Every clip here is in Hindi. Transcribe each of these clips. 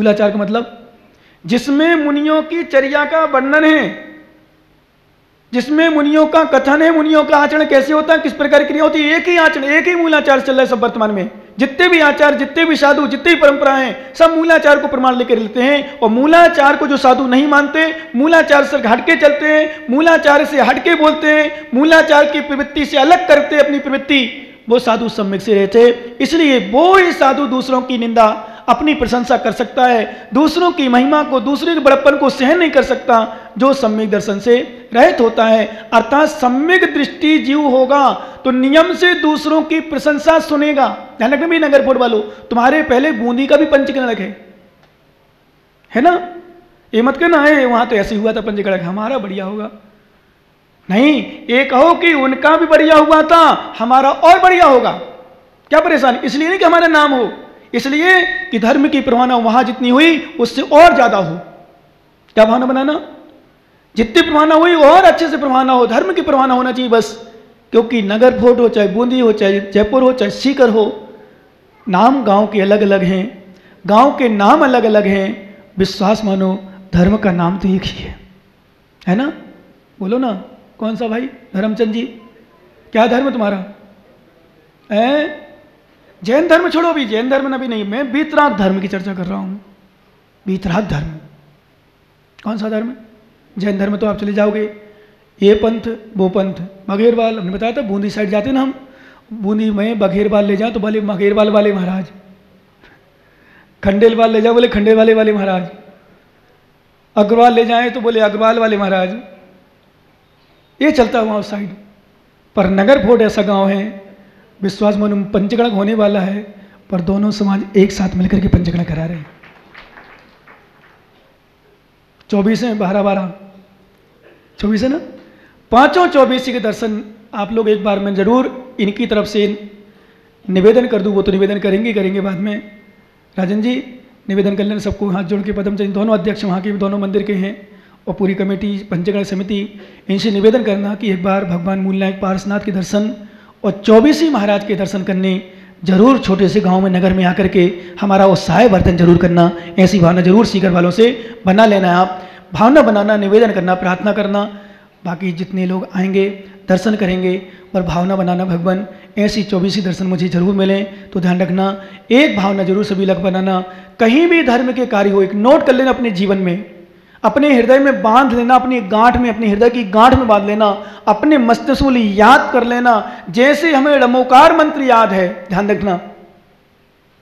मूलाचार का मतलब जिसमें मुनियों की चर्या का वर्णन है, जिसमें मुनियों का कथन है, मुनियों का आचरण कैसे होता है, किस प्रकार की क्रिया होती है। एक ही आचरण, एक ही मूलाचार चल रहा है सब वर्तमान में। जितने भी आचार, जितने भी साधु, जितनी भी परंपराएं हैं, सब मूलाचार को प्रमाण लेकर लेते हैं। और मूलाचार को जो साधु नहीं मानते, मूलाचार से हटके चलते हैं, मूलाचार से हटके बोलते हैं, मूलाचार की प्रवृत्ति से अलग करते अपनी प्रवृत्ति, वो साधु सम्यक से रहते। इसलिए वो ही साधु दूसरों की निंदा, अपनी प्रशंसा कर सकता है, दूसरों की महिमा को, दूसरे के बड़प्पन को सहन नहीं कर सकता, जो सम्यक दर्शन से रहित होता है। अर्थात सम्यक दृष्टि जीव होगा तो नियम से दूसरों की प्रशंसा सुनेगा। ध्यान रखना भी नगरपुर वालों, तुम्हारे पहले बूंदी का भी पंचकड़क है ना। ये मत कहना है वहां तो ऐसे हुआ था पंचकड़क, हमारा बढ़िया होगा। नहीं, ये कहो कि उनका भी बढ़िया हुआ था, हमारा और बढ़िया होगा। क्या परेशानी? इसलिए नहीं कि हमारा नाम हो, इसलिए कि धर्म की प्रवाहना वहां जितनी हुई उससे और ज्यादा हो। क्या भावना बनाना? जितनी प्रवाहना हुई और अच्छे से प्रवाहना हो, धर्म की प्रवाहना होना चाहिए बस। क्योंकि नगर फोर्ट हो, चाहे बूंदी हो, चाहे जयपुर हो, चाहे सीकर हो, नाम गांव के अलग अलग हैं, गांव के नाम अलग अलग हैं, विश्वास मानो धर्म का नाम तो एक ही है ना। बोलो ना, कौन सा भाई? धर्मचंद जी, क्या धर्म तुम्हारा है? जैन धर्म छोड़ो, भी जैन धर्म ना भी नहीं, मैं बीतराग धर्म की चर्चा कर रहा हूं। बीतराग धर्म कौन सा धर्म? जैन धर्म तो आप चले जाओगे, ये पंथ वो पंथ, बघेरवाल, हमने बताया था बूंदी साइड जाते ना हम, बूंदी में बघेरवाल ले जाओ तो बोले बघेरवाल वाले महाराज, खंडेलवाल ले जाओ बोले खंडेलवाले वाले महाराज, अग्रवाल ले जाए तो बोले अग्रवाल वाले महाराज। ये चलता हुआ उस साइड। पर नगर फोर्ट ऐसा गांव है, विश्वास मानो पंचगणक होने वाला है, पर दोनों समाज एक साथ मिलकर के पंचगणक करा रहे हैं। 24 है, 12-12 24 है ना। पांचों 24 के दर्शन आप लोग एक बार में जरूर इनकी तरफ से निवेदन कर दूं, वो तो निवेदन करेंगे बाद में। राजन जी निवेदन कर लेना सबको, हाथ जोड़ के पदम चंद, दोनों अध्यक्ष वहाँ के दोनों मंदिर के हैं, और पूरी कमेटी पंचगण समिति, इनसे निवेदन करना कि एक बार भगवान मूलनायक पारसनाथ के दर्शन और 24 महाराज के दर्शन करने जरूर छोटे से गांव में, नगर में आकर के हमारा उत्साह वर्धन जरूर करना। ऐसी भावना जरूर सीकर वालों से बना लेना है। आप भावना बनाना, निवेदन करना, प्रार्थना करना। बाकी जितने लोग आएंगे दर्शन करेंगे, पर भावना बनाना भगवान ऐसी 24 दर्शन मुझे जरूर मिले। तो ध्यान रखना, एक भावना जरूर सभी लोग बनाना। कहीं भी धर्म के कार्य हो, एक नोट कर लेना अपने जीवन में, अपने हृदय में बांध लेना, अपनी गांठ में, अपने हृदय की गांठ में बांध लेना, अपने मस्तिष्क में याद कर लेना। जैसे हमें नमोकार मंत्र याद है, ध्यान रखना,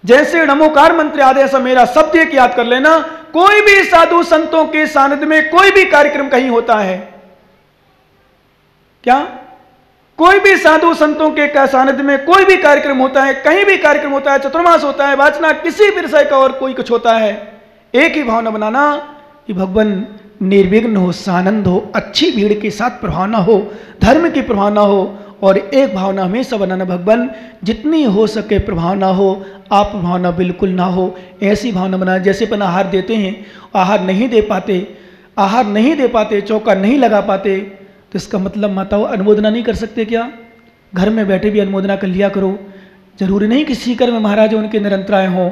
जैसे नमोकार मंत्र याद है, ऐसा मेरा शब्द एक याद कर लेना। कोई भी साधु संतों के सानिध्य में कोई भी कार्यक्रम कहीं होता है, क्या कोई भी साधु संतों के सानिध्य में कोई भी कार्यक्रम होता है, कहीं भी कार्यक्रम होता है, चतुर्मास होता है, वाचना, किसी भी विषय का और कोई कुछ होता है, एक ही भावना बनाना कि भगवान निर्विघ्न हो, सानंद हो, अच्छी भीड़ के साथ प्रभावना हो, धर्म की प्रभावना हो। और एक भावना हमेशा बनाना, भगवान जितनी हो सके प्रभावना हो, आप भावना बिल्कुल ना हो, ऐसी भावना बनाना। जैसे अपन आहार देते हैं, आहार नहीं दे पाते, चौका नहीं लगा पाते, तो इसका मतलब माताओं अनुमोदना नहीं कर सकते क्या? घर में बैठे भी अनुमोदना कर लिया करो। जरूरी नहीं कि सीकर में महाराज उनके निरंतराय हों,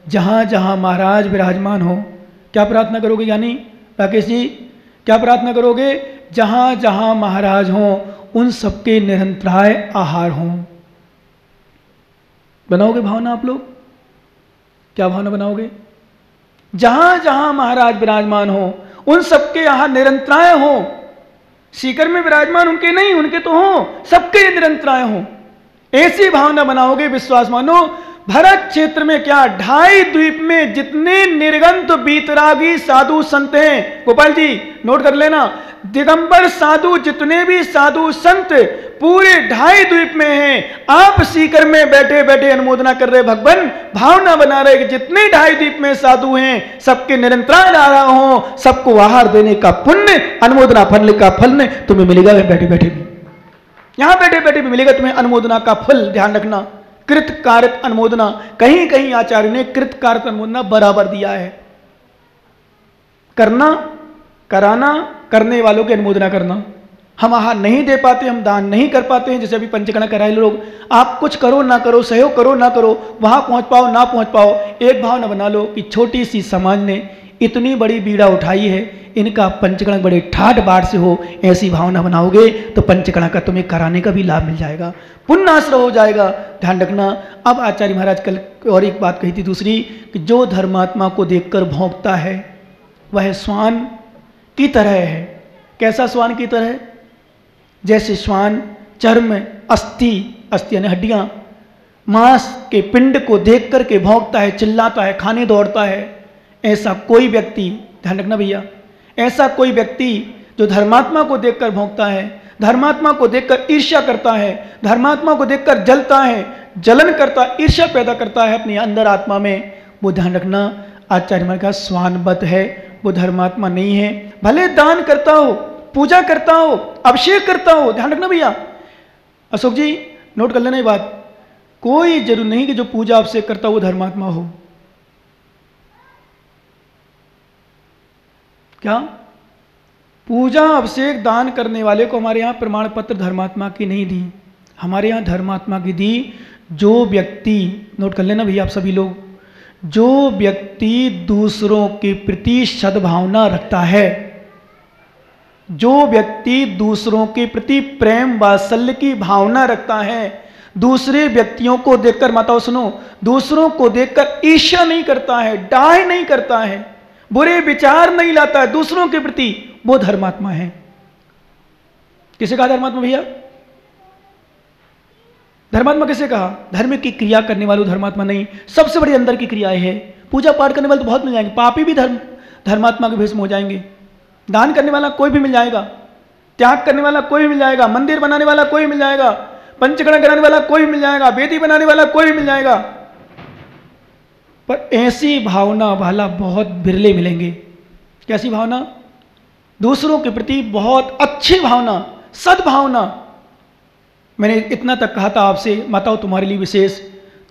जहाँ जहाँ महाराज विराजमान हो। क्या प्रार्थना करोगे यानी राकेश जी? क्या प्रार्थना करोगे? जहाँ जहाँ महाराज हों उन सबके निरंतराय आहार हों। बनाओगे भावना आप लोग? क्या भावना बनाओगे? जहां जहां महाराज विराजमान हो उन सबके आहार निरंतराय हो। सीकर में विराजमान उनके नहीं, उनके तो हो, सबके निरंतराय हो। ऐसी भावना बनाओगे, विश्वास मानो भरत क्षेत्र में क्या 2.5 द्वीप में जितने निर्गंत बीतरागी साधु संत हैं, गोपाल जी नोट कर लेना, दिगंबर साधु जितने भी साधु संत पूरे 2.5 द्वीप में हैं। आप सीकर में बैठे बैठे अनुमोदना कर रहे, भगवान भावना बना रहे कि जितने 2.5 द्वीप में साधु हैं सबके निरंतराय ला रहा हो, सबको आहार देने का पुण्य, अनुमोदना फल का फल तुम्हें मिलेगा। बैठे बैठे भी, यहां बैठे बैठे भी मिलेगा तुम्हें अनुमोदना का फल। ध्यान रखना, कृत कारक अनुमोदना, कहीं कहीं आचार्य ने कृत कारक अनुमोदना बराबर दिया है। करना, कराना, करने वालों की अनुमोदना करना। हम आहार नहीं दे पाते, हम दान नहीं कर पाते हैं। जैसे अभी पंचकर्मा कराए लोग, आप कुछ करो ना करो, सहयोग करो ना करो, वहां पहुंच पाओ ना पहुंच पाओ, एक भावना बना लो कि छोटी सी समाज ने इतनी बड़ी बीड़ा उठाई है, इनका पंचकर्मा बड़े ठाठ बाट से हो, ऐसी भावना बनाओगे तो पंचकर्मा का तुम्हें कराने का भी लाभ मिल जाएगा, पुण्य आश्रय हो जाएगा। ध्यान रखना। अब आचार्य महाराज कल और एक बात कही थी दूसरी, कि जो धर्मात्मा को देखकर भौंकता है वह श्वान की तरह है। कैसा श्वान की तरह? जैसे श्वान चर्म, अस्थि यानी हड्डियां, मांस के पिंड को देख करके भौंकता है, चिल्लाता है, खाने दौड़ता है, ऐसा कोई व्यक्ति, ध्यान रखना भैया, ऐसा कोई व्यक्ति जो धर्मात्मा को देखकर भौंकता है, धर्मात्मा को देखकर ईर्ष्या करता है, धर्मात्मा को देखकर जलता है, जलन करता, ईर्ष्या पैदा करता है अपने अंदर आत्मा में, वो ध्यान रखना आचार्य महाराज का स्वानवत है, वो धर्मात्मा नहीं है। भले दान करता हो, पूजा करता हो, अभिषेक करता हो, ध्यान रखना भैया। अशोक जी नोट कर लेना ये बात, कोई जरूर नहीं कि जो पूजा अभिषेक करता हो वो धर्मात्मा हो। क्या? पूजा अभिषेक दान करने वाले को हमारे यहाँ प्रमाण पत्र धर्मात्मा की नहीं दी, हमारे यहाँ धर्मात्मा की दी जो व्यक्ति, नोट कर लेना भैया आप सभी लोग, जो व्यक्ति दूसरों के प्रति सद्भावना रखता है, जो व्यक्ति दूसरों के प्रति प्रेम वात्सल्य की भावना रखता है, दूसरे व्यक्तियों को देखकर, माताओं सुनो, दूसरों को देखकर ईर्ष्या नहीं करता है, डाह नहीं करता है, बुरे विचार नहीं लाता है दूसरों के प्रति, वो धर्मात्मा है। किसे कहा धर्मात्मा भैया? धर्मात्मा किसे कहा? धर्म की क्रिया करने वालों धर्मात्मा नहीं, सबसे बड़ी अंदर की क्रियाएं है। पूजा पाठ करने वाले तो बहुत मिल जाएंगे, पापी भी धर्मात्मा के भेष में हो जाएंगे, दान करने वाला कोई भी मिल जाएगा, त्याग करने वाला कोई भी मिल जाएगा, मंदिर बनाने वाला कोई मिल जाएगा, पंचकर्मा कराने वाला कोई मिल जाएगा, वेदी बनाने वाला कोई भी मिल जाएगा, पर ऐसी भावना वाला बहुत बिरले मिलेंगे। कैसी भावना? दूसरों के प्रति बहुत अच्छी भावना, सद्भावना। मैंने इतना तक कहा था आपसे, माताओं तुम्हारे लिए विशेष,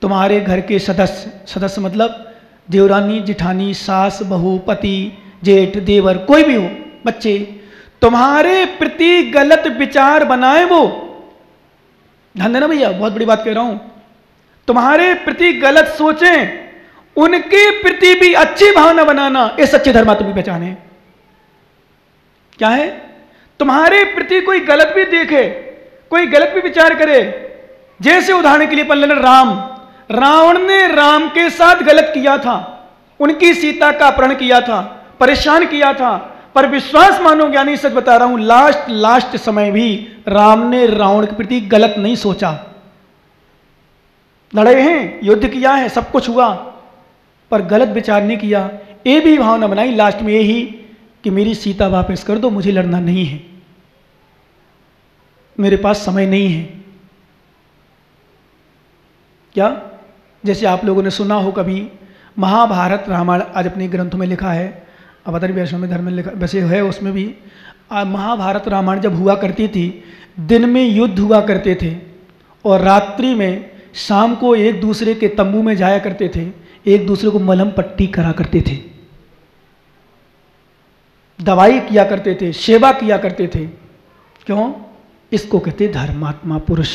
तुम्हारे घर के सदस्य मतलब देवरानी, जिठानी, सास, बहू, पति, जेठ, देवर, कोई भी हो, बच्चे, तुम्हारे प्रति गलत विचार बनाए, वो ध्यान देना भैया, बहुत बड़ी बात कह रहा हूं, तुम्हारे प्रति गलत सोचें, उनके प्रति भी अच्छी भावना बनाना, ये सच्चे धर्मात्मा की पहचान है। क्या है? तुम्हारे प्रति कोई गलत भी देखे, कोई गलत भी विचार करे, जैसे उदाहरण के लिए पढ़ लेना, रावण ने राम के साथ गलत किया था, उनकी सीता का अपहरण किया था, परेशान किया था, पर विश्वास मानो ज्ञानी, सच बता रहा हूं, लास्ट समय भी राम ने रावण के प्रति गलत नहीं सोचा। लड़े हैं, युद्ध किया है, सब कुछ हुआ, पर गलत विचार नहीं किया। ये भी भावना बनाई लास्ट में यही कि मेरी सीता वापस कर दो, मुझे लड़ना नहीं है, मेरे पास समय नहीं है। क्या? जैसे आप लोगों ने सुना हो कभी, महाभारत रामायण आज अपने ग्रंथों में लिखा है, अवतारी वैष्णव में धर्म में लिखा वैसे है, उसमें भी महाभारत रामायण जब हुआ करती थी, दिन में युद्ध हुआ करते थे और रात्रि में शाम को एक दूसरे के तंबू में जाया करते थे, एक दूसरे को मलहम पट्टी करा करते थे, दवाई किया करते थे, सेवा किया करते थे। क्यों? इसको कहते धर्मात्मा पुरुष,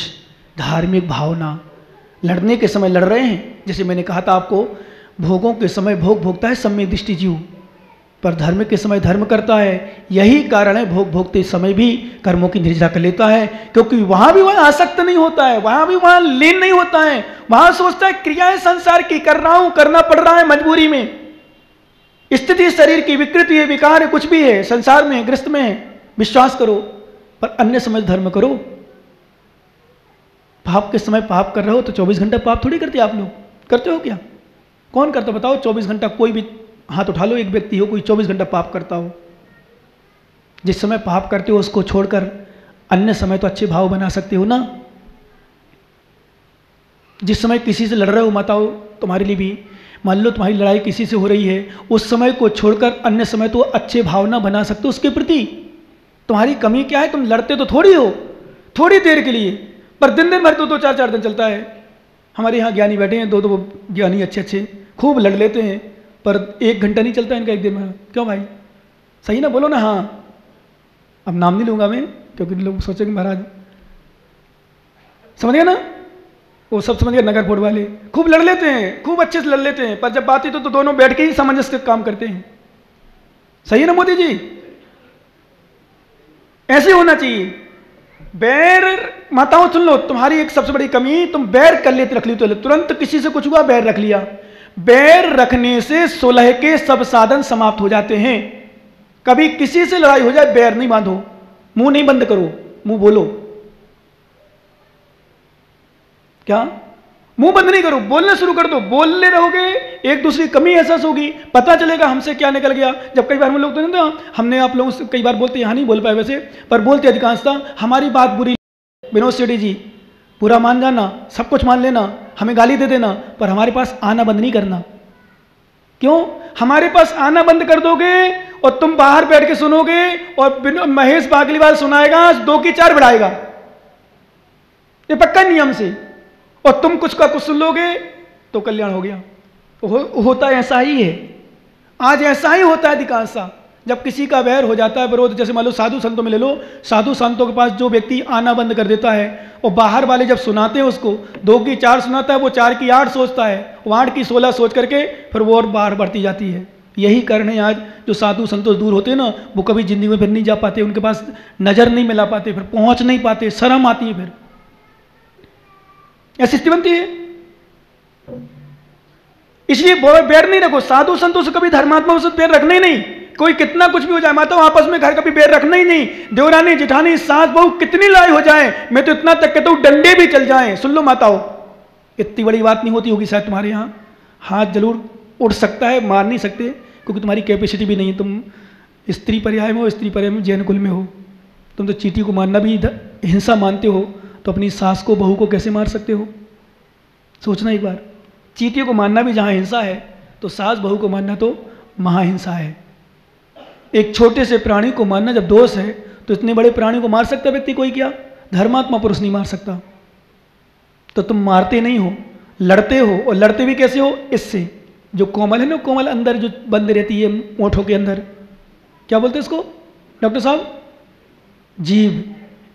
धार्मिक भावना। लड़ने के समय लड़ रहे हैं, जैसे मैंने कहा था आपको, भोगों के समय भोग भोगता है सम्यक दृष्टि जीव, पर धर्म के समय धर्म करता है। यही कारण है भोग भोगते समय भी कर्मों की निर्जरा कर लेता है, क्योंकि वहां भी वह आसक्त नहीं होता है, वहां भी वहां लीन नहीं होता है, वहां सोचता है क्रियाएं संसार की कर रहा हूं, करना पड़ रहा है मजबूरी में, स्थिति शरीर की विकृति है, विकार है, कुछ भी है, संसार में है, ग्रस्त में है, विश्वास करो, पर अन्य समय धर्म करो। पाप के समय पाप कर रहे हो तो 24 घंटा पाप थोड़ी करते आप लोग, करते हो क्या? कौन करता बताओ? 24 घंटा कोई भी हाथ उठा लो, एक व्यक्ति हो कोई 24 घंटा पाप करता हो। जिस समय पाप करते हो उसको छोड़कर अन्य समय तो अच्छे भाव बना सकते हो ना। जिस समय किसी से लड़ रहे हो माताओं, तुम्हारे लिए भी मान लो तुम्हारी लड़ाई किसी से हो रही है, उस समय को छोड़कर अन्य समय तो अच्छे भावना बना सकते हो उसके प्रति। तुम्हारी कमी क्या है? तुम लड़ते तो थोड़ी हो, थोड़ी देर के लिए, पर दिन दिन भर तो 2-4 दिन चलता है। हमारे यहाँ ज्ञानी बैठे हैं, 2 ज्ञानी अच्छे खूब लड़ लेते हैं, पर 1 घंटा नहीं चलता इनका एक दिन में। क्यों भाई? सही ना, बोलो ना। हाँ, अब नाम नहीं लूँगा मैं, क्योंकि लोग सोचेंगे महाराज, समझ गए ना, वो सब समझ गए। नगर फोड़ वाले खूब लड़ लेते हैं, खूब अच्छे से लड़ लेते हैं, पर जब बात ही तो दोनों बैठ के ही सामंजस्य से काम करते हैं। सही है ना मोदी जी? ऐसे होना चाहिए। बैर, माताओं सुन लो, तुम्हारी एक सबसे बड़ी कमी, तुम बैर कर लेते, रख ली तो तुरंत किसी से कुछ हुआ बैर रख लिया। बैर रखने से सुलह के सब साधन समाप्त हो जाते हैं। कभी किसी से लड़ाई हो जाए, बैर नहीं बांधो, मुंह नहीं बंद करो, मुंह बोलो। क्या? मुंह बंद नहीं करो, बोलना शुरू कर दो। बोलने रहोगे, एक दूसरी कमी एहसास होगी, पता चलेगा हमसे क्या निकल गया। जब कई बार हम लोग तो नहीं, हमने आप लोगों से कई बार बोलते, यहाँ नहीं बोल पाए वैसे, पर बोलते अधिकांशता, हमारी बात बुरी, विनोद सेठी जी पूरा मान जाना, सब कुछ मान लेना, हमें गाली दे देना, पर हमारे पास आना बंद नहीं करना। क्यों? हमारे पास आना बंद कर दोगे और तुम बाहर बैठ के सुनोगे और महेश बागलीवाल सुनाएगा, 2 की 4 बढ़ाएगा, ये पक्का नियम से, और तुम कुछ का कुछ सुन लोगे तो कल्याण हो गया। तो होता ऐसा ही है, आज ऐसा ही होता है अधिकांशतः। जब किसी का वैर हो जाता है, विरोध, जैसे मान लो साधु संतों में ले लो, साधु संतों के पास जो व्यक्ति आना बंद कर देता है और बाहर वाले जब सुनाते हैं उसको, 2 की 4 सुनाता है, वो 4 की 8 सोचता है, वो 8 की 16 सोच करके फिर वो और बाहर बढ़ती जाती है। यही कारण है आज जो साधु संतोष दूर होते हैं ना, वो कभी जिंदगी में फिर नहीं जा पाते, उनके पास नजर नहीं मिला पाते, फिर पहुंच नहीं पाते, शर्म आती है, फिर ऐसी स्थिति बनती है। इसलिए बैर नहीं रखो, साधु संतों से कभी धर्मात्मा से बैर रखना ही नहीं। कोई कितना कुछ भी हो जाए, माता आपस में घर कभी बैर रखना ही नहीं। देवरानी जिठानी सास बहू कितनी लड़ाई हो जाए, मैं तो इतना तक कहता हूं डंडे भी चल जाएं। सुन लो माताओं, इतनी बड़ी बात नहीं होती होगी शायद तुम्हारे यहाँ, हाथ जरूर उठ सकता है, मार नहीं सकते क्योंकि तुम्हारी कैपेसिटी भी नहीं है। तुम स्त्री पर्याय में हो, स्त्री पर्याय में जैन कुल में हो, तुम तो चींटी को मारना भी हिंसा मानते हो, तो अपनी सास को बहू को कैसे मार सकते हो? सोचना एक बार। चींटी को मारना भी जहाँ हिंसा है, तो सास बहू को मारना तो महाहिंसा है। एक छोटे से प्राणी को मारना जब दोष है, तो इतने बड़े प्राणी को मार सकता व्यक्ति कोई क्या? धर्मात्मा पुरुष नहीं मार सकता। तो तुम मारते नहीं हो, लड़ते हो, और लड़ते भी कैसे हो? इससे जो कोमल है ना, कोमल अंदर जो बंद रहती है ओंठों के अंदर, क्या बोलते हैं इसको डॉक्टर साहब? जीभ।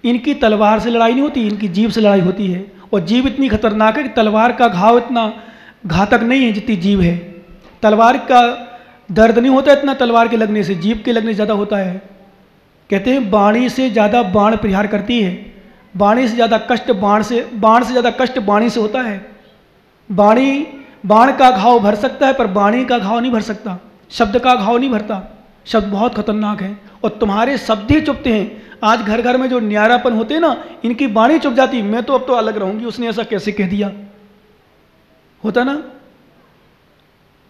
इनकी तलवार से लड़ाई नहीं होती, इनकी जीभ से लड़ाई होती है। और जीभ इतनी खतरनाक है कि तलवार का घाव इतना घातक नहीं है जितनी जीभ है। तलवार का दर्द नहीं होता इतना तलवार के लगने से, जीभ के लगने से ज़्यादा होता है। कहते हैं बाणी से ज़्यादा बाण प्रहार करती है, बाणी से ज़्यादा कष्ट बाण से ज़्यादा कष्ट बाणी से होता है। बाण का घाव भर सकता है, पर बाणी का घाव नहीं भर सकता, शब्द का घाव नहीं भरता। शब्द बहुत खतरनाक है, और तुम्हारे शब्द ही चुपते हैं। आज घर घर में जो न्यारापन होते हैं ना, इनकी बाणी चुप जाती, मैं तो अब तो अलग रहूंगी, उसने ऐसा कैसे कह दिया, होता ना,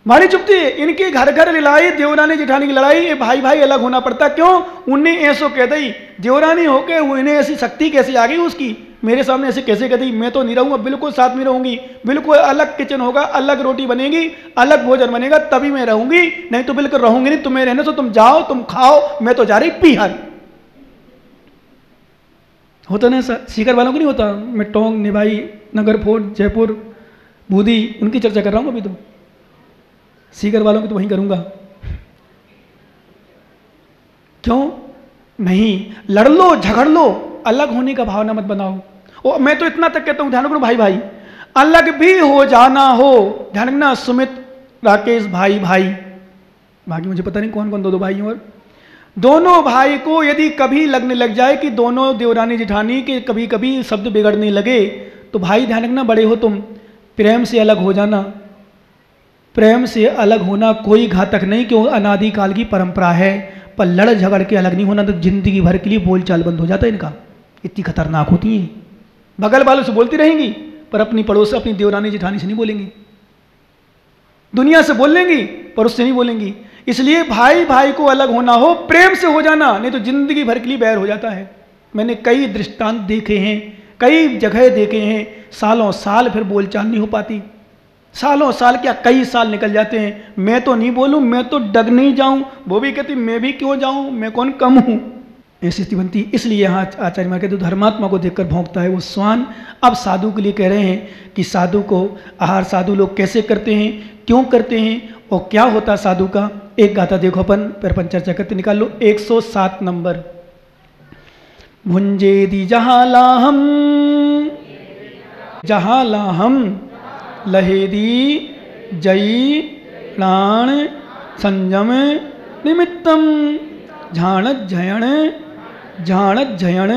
बाणी चुपती है। इनकी घर घर लड़ाई, देवरानी जेठानी की लड़ाई, ये भाई भाई अलग होना पड़ता। क्यों? उन्हें ऐसो कह दी, देवरानी होके उन्हें ऐसी शक्ति कैसे आ गई उसकी, मेरे सामने ऐसे कैसे कह दी, मैं तो नहीं रहूंगा, बिल्कुल साथ में रहूंगी, बिल्कुल अलग किचन होगा, अलग रोटी बनेगी, अलग भोजन बनेगा, तभी मैं रहूंगी, नहीं तो बिल्कुल रहूंगी नहीं। तुम्हें रहने से तुम जाओ, तुम खाओ, मैं तो जा रही बिहार। होता ना ऐसा? सीकर वालों को नहीं होता? मैं टोंक, निभाई, नगर फोर्ट, जयपुर, बूंदी, उनकी चर्चा कर रहा हूँ अभी। तो सीकर वालों की तो वहीं करूंगा। क्यों नहीं? लड़ लो, झगड़ लो, अलग होने का भावना मत बनाओ। और मैं तो इतना तक कहता हूं, ध्यान रखो भाई भाई, अलग भी हो जाना हो, ध्यान रखना, सुमित, राकेश भाई भाई, बाकी मुझे पता नहीं कौन कौन दो भाई, और दोनों भाई को यदि कभी लगने लग जाए कि दोनों देवरानी जेठानी के कभी कभी शब्द बिगड़ने लगे, तो भाई ध्यान रखना, बड़े हो तुम, प्रेम से अलग हो जाना। प्रेम से अलग होना कोई घातक नहीं, क्यों? अनादिकाल की परंपरा है। पर लड़ झगड़ के अलग नहीं होना, तो जिंदगी भर के लिए बोलचाल बंद हो जाता है इनका। इतनी खतरनाक होती है। बगल वालों से बोलती रहेंगी, पर अपनी पड़ोस, अपनी देवरानी जेठानी से नहीं बोलेंगी। दुनिया से बोल लेंगी, पर उससे नहीं बोलेंगी। इसलिए भाई भाई को अलग होना हो, प्रेम से हो जाना, नहीं तो जिंदगी भर के लिए बैर हो जाता है। मैंने कई दृष्टांत देखे हैं, कई जगह देखे हैं, सालों साल फिर बोलचाल नहीं हो पाती। सालों साल क्या, कई साल निकल जाते हैं। मैं तो नहीं बोलूं, मैं तो डग नहीं जाऊं, वो भी कहती मैं भी क्यों जाऊं, मैं कौन कम हूं, ऐसी स्थिति बनती। इसलिए यहाँ आचार्य महाराज कहते धर्मात्मा को देखकर भौंकता है वो श्वान। अब साधु के लिए कह रहे हैं कि साधु को आहार साधु लोग कैसे करते हैं, क्यों करते हैं, और क्या होता साधु का। एक गाथा देखो, अपन चर्चा करते, निकाल लो 107 नंबर। भुंजेदि जहालाहम जहालाहम लहेदी जयी प्राण संयम निमित्तम झाणज्जयण झाणज्जयण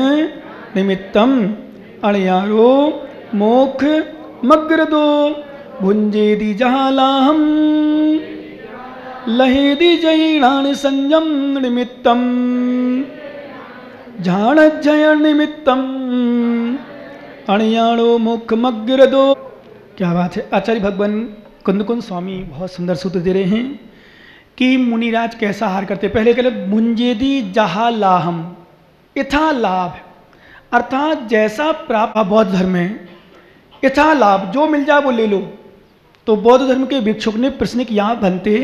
निमित्तम अणयारो मोक्ष मग्रदो भुंजेदि जहालाहम लहेदी जयीणान संयम निमित्तम झाणज्जयण निमित्तम अणयारो मोक्ष मग्रदो। क्या बात है। आचार्य भगवान कुंदकुंद स्वामी बहुत सुंदर सूत्र दे रहे हैं कि मुनिराज कैसा आहार करते। पहले कहले भुंजेदि जहा लाहम, यथा लाभ, अर्थात जैसा प्राप्त बौद्ध धर्म में यथा लाभ, जो मिल जाए वो ले लो। तो बौद्ध धर्म के भिक्षुक ने प्रश्न किया, बनते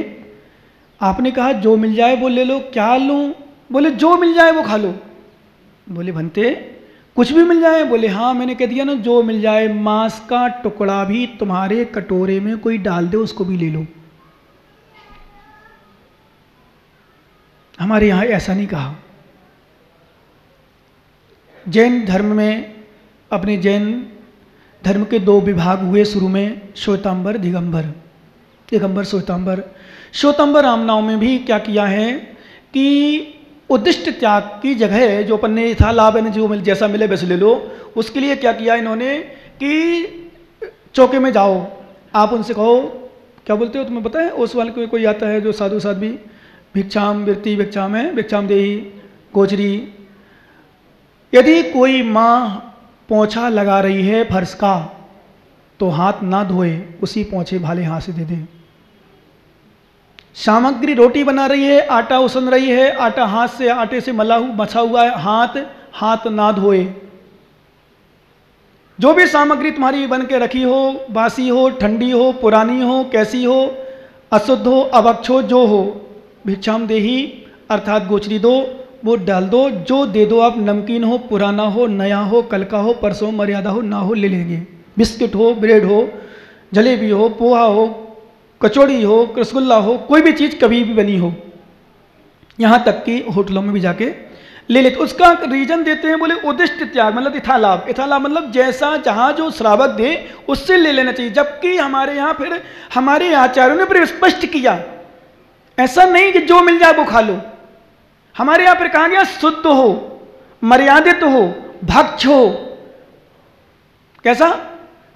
आपने कहा जो मिल जाए वो ले लो, क्या लूँ? बोले जो मिल जाए वो खा लो। बोले बनते कुछ भी मिल जाए? बोले हाँ, मैंने कह दिया ना जो मिल जाए, मांस का टुकड़ा भी तुम्हारे कटोरे में कोई डाल दे उसको भी ले लो। हमारे यहाँ ऐसा नहीं कहा। जैन धर्म में, अपने जैन धर्म के दो विभाग हुए शुरू में, श्वेतांबर दिगंबर, दिगंबर श्वेतांबर। श्वेतांबर रामनाव में भी क्या किया है कि उद्दिष्ट त्याग की जगह जो अपन ने था लाभ है जो जैसा मिले वैसे ले लो, उसके लिए क्या किया इन्होंने कि चौके में जाओ, आप उनसे कहो, क्या बोलते हो तुम्हें पता है? उस वाले कोई आता है जो साधु साध्वी, भिक्षाम वृत्ति भिक्षाम है, भिक्षाम देही गोचरी। यदि कोई माँ पोंछा लगा रही है फर्श का तो हाथ ना धोए, उसी पोंछे भाले हाथ से दे दे। सामग्री रोटी बना रही है, आटा उसन रही है, आटा हाथ से आटे से मछा हुआ है, हाथ ना धोए। जो भी सामग्री तुम्हारी बन के रखी हो, बासी हो, ठंडी हो, पुरानी हो, कैसी हो, अशुद्ध हो, अभक्ष हो, जो हो, भिक्षाम देही अर्थात गोचरी दो, वो डाल दो। जो दे दो आप, नमकीन हो, पुराना हो, नया हो, कल का हो, परसों मर्यादा हो, ना हो ले लेंगे। बिस्किट हो, ब्रेड हो, जलेबी हो, पोहा हो, कचौड़ी हो, रसगुल्ला हो, कोई भी चीज़ कभी भी बनी हो, यहाँ तक कि होटलों में भी जाके ले लेते। उसका रीजन देते हैं, बोले उद्दिष्ट त्याग मतलब यथालाभ। यथालाभ मतलब जैसा जहाँ जो श्रावक दे उससे ले लेना चाहिए। जबकि हमारे यहाँ फिर हमारे आचार्यों ने फिर स्पष्ट किया, ऐसा नहीं कि जो मिल जाए वो खा लो। हमारे यहाँ फिर कहा गया शुद्ध हो, मर्यादित हो, भक्ष हो। कैसा?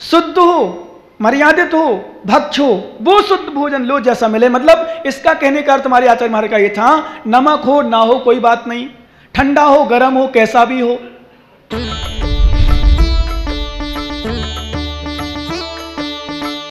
शुद्ध हो, मर्यादित हो, भक्ष हो, वो शुद्ध भोजन लो जैसा मिले। मतलब इसका कहने का अर्थ हमारे आचार्य महाराज का ये था, नमक हो ना हो कोई बात नहीं, ठंडा हो गरम हो कैसा भी हो,